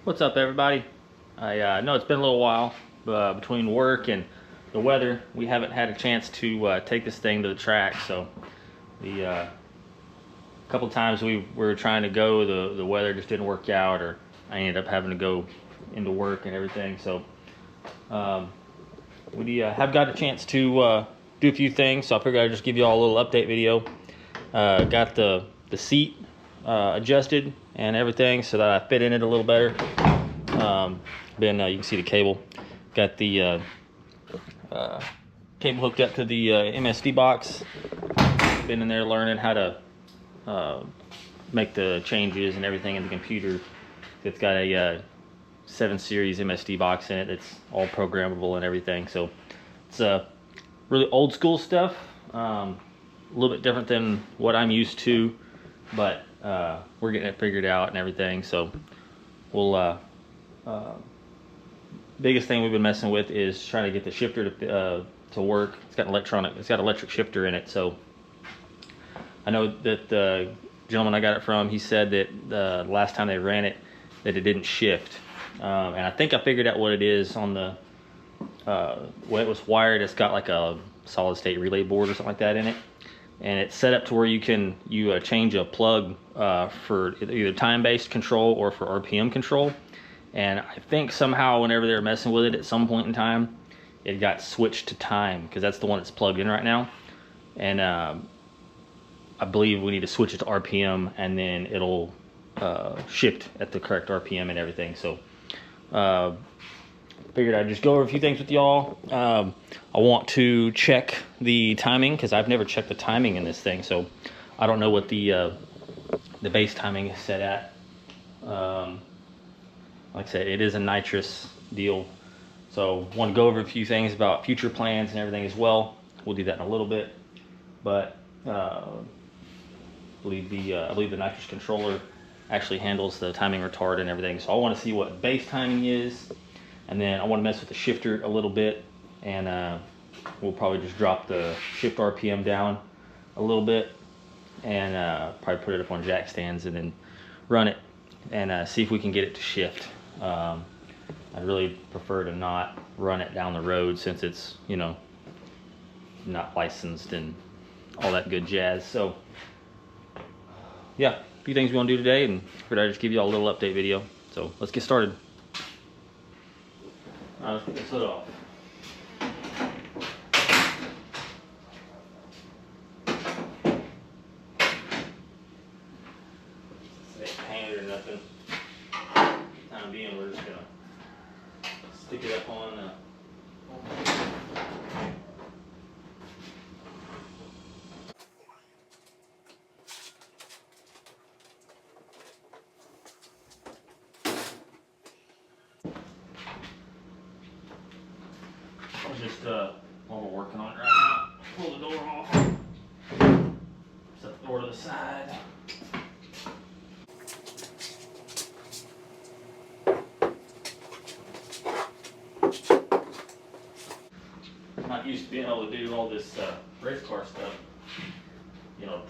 What's up, everybody? I know it's been a little while between work and the weather. We haven't had a chance to take this thing to the track. So the couple times we were trying to go, the weather just didn't work out, or I ended up having to go into work and everything. So we have got a chance to do a few things. So I figured I'd just give you all a little update video. Got the seat adjusted and everything so that I fit in it a little better. You can see the cable. Got the cable hooked up to the MSD box. Been in there learning how to make the changes and everything in the computer. It's got a 7 series MSD box in it. It's all programmable and everything. So it's really old school stuff. A little bit different than what I'm used to, but we're getting it figured out and everything. So we'll biggest thing we've been messing with is trying to get the shifter to work. It's got electric shifter in it. So I know that the gentleman I got it from, he said that the last time they ran it, that it didn't shift. And I think I figured out what it is on the when it was wired. It's got like a solid state relay board or something like that in it, and it's set up to where you can change a plug for either time-based control or for RPM control. And I think somehow whenever they were messing with it at some point in time, it got switched to time, because that's the one that's plugged in right now. And I believe we need to switch it to RPM, and then it'll shift at the correct RPM and everything. So figured I'd just go over a few things with y'all. I want to check the timing, because I've never checked the timing in this thing, so I don't know what the base timing is set at. Like I said, it is a nitrous deal, so want to go over a few things about future plans and everything as well. We'll do that in a little bit, but I believe the nitrous controller actually handles the timing retard and everything. So I want to see what base timing is, and then I want to mess with the shifter a little bit, and we'll probably just drop the shift RPM down a little bit, and probably put it up on jack stands and then run it and see if we can get it to shift. I'd really prefer to not run it down the road, since it's not licensed and all that good jazz. So yeah, a few things we want to do today, and figured I'd just give you all a little update video. So let's get started. Alright, let's get this hood off. This ain't painted or nothing. For the time being, we're just gonna stick it up on just while we're working on it right now, pull the door off, set the door to the side. I'm not used to being able to do all this race car stuff.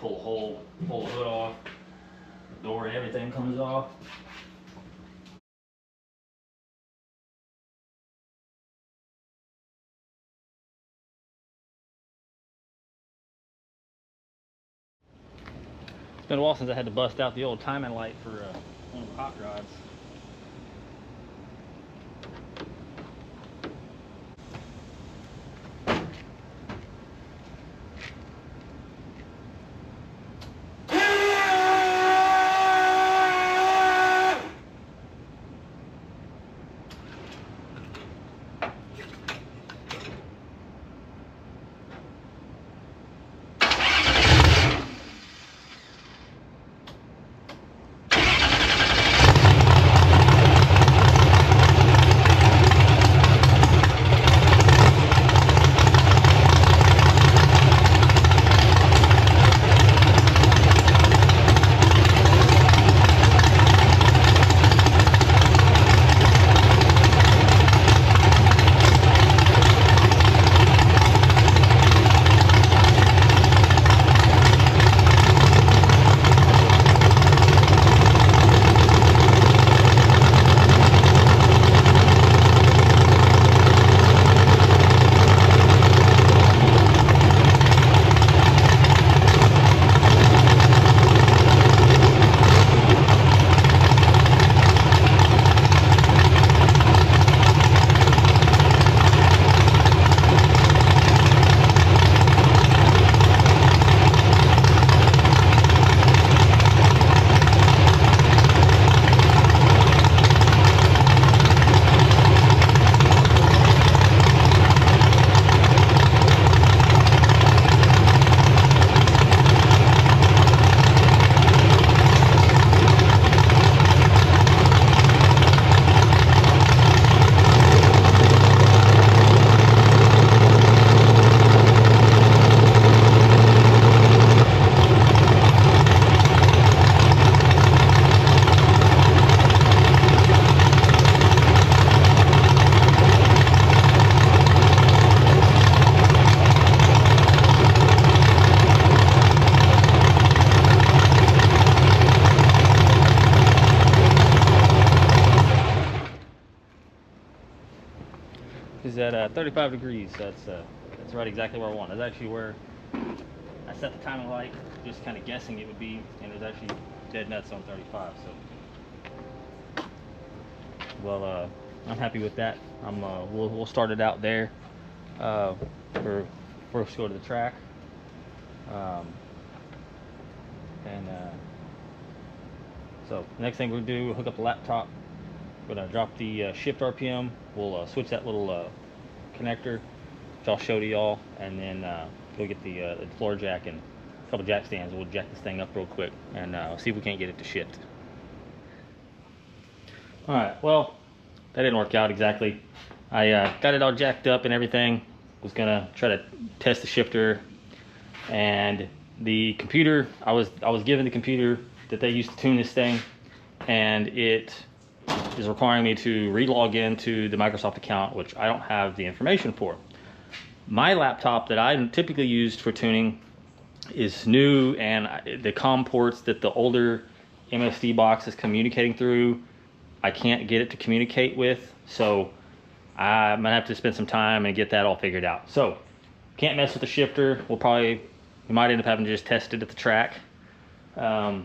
Pull the hood off, the door and everything comes off. It's been a while since I had to bust out the old timing light for one of the hot rods. is at 35 degrees. That's right exactly where I want. That's actually where I set the timing light, just kind of guessing it would be, and it was actually dead nuts on 35. So, well, I'm happy with that. We'll start it out there. For first go to the track, and so next thing we'll do, we'll hook up the laptop. We're gonna drop the shift RPM. We'll switch that little connector, which I'll show to y'all, and then go get the floor jack and a couple jack stands. We'll jack this thing up real quick and see if we can't get it to shift. All right, well, that didn't work out exactly. I got it all jacked up and everything. Was gonna try to test the shifter, and the computer, I was given the computer that they used to tune this thing, and it is requiring me to re-log into the Microsoft account, which I don't have the information for. My laptop that I typically used for tuning is new, and the COM ports that the older MSD box is communicating through, I can't get it to communicate with, so I'm gonna have to spend some time and get that all figured out. So can't mess with the shifter. We might end up having to just test it at the track. So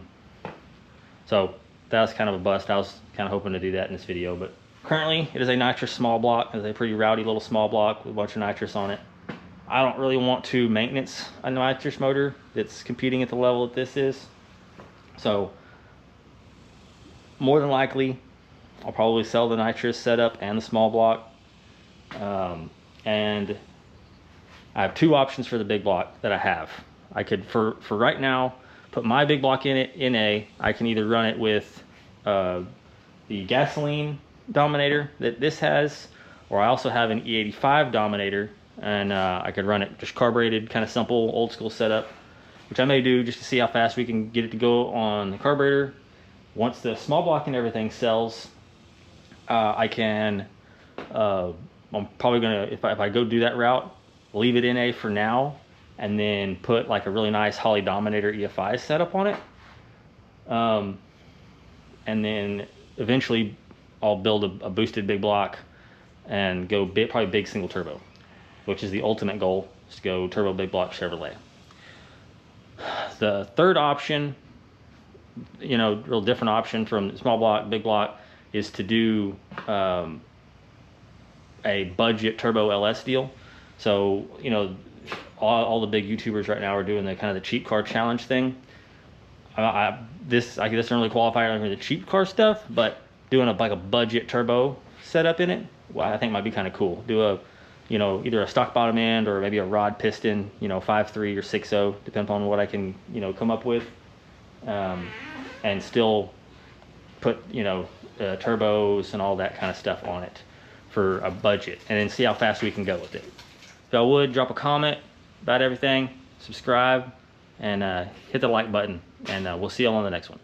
that was kind of a bust. I was kind of hoping to do that in this video, but currently it is a nitrous small block. It's a pretty rowdy little small block with a bunch of nitrous on it. I don't really want to maintenance a nitrous motor that's competing at the level that this is. So more than likely, I'll probably sell the nitrous setup and the small block. And I have two options for the big block that I have. I could, for right now, put my big block in it in A. I can either run it with the gasoline dominator that this has, or I also have an E85 dominator, and I could run it just carbureted, kind of simple, old school setup, which I may do just to see how fast we can get it to go on the carburetor. Once the small block and everything sells, I can, I'm probably gonna, if I go do that route, leave it in A for now, and then put like a really nice Holley Dominator EFI setup on it. And then eventually I'll build a boosted big block and go probably big single turbo, which is the ultimate goal, is to go turbo big block Chevrolet. The third option, real different option from small block, big block, is to do a budget turbo LS deal. So, all the big YouTubers right now are doing the kind of the cheap car challenge thing. This doesn't really qualify under the cheap car stuff, but doing like a budget turbo setup in it, well, I think might be kind of cool. Do either a stock bottom end or maybe a rod piston, 5.3 or 6.0, depending on what I can, come up with, and still put, turbos and all that kind of stuff on it for a budget, and then see how fast we can go with it. If y'all would, drop a comment about everything, subscribe, and hit the like button, and we'll see y'all on the next one.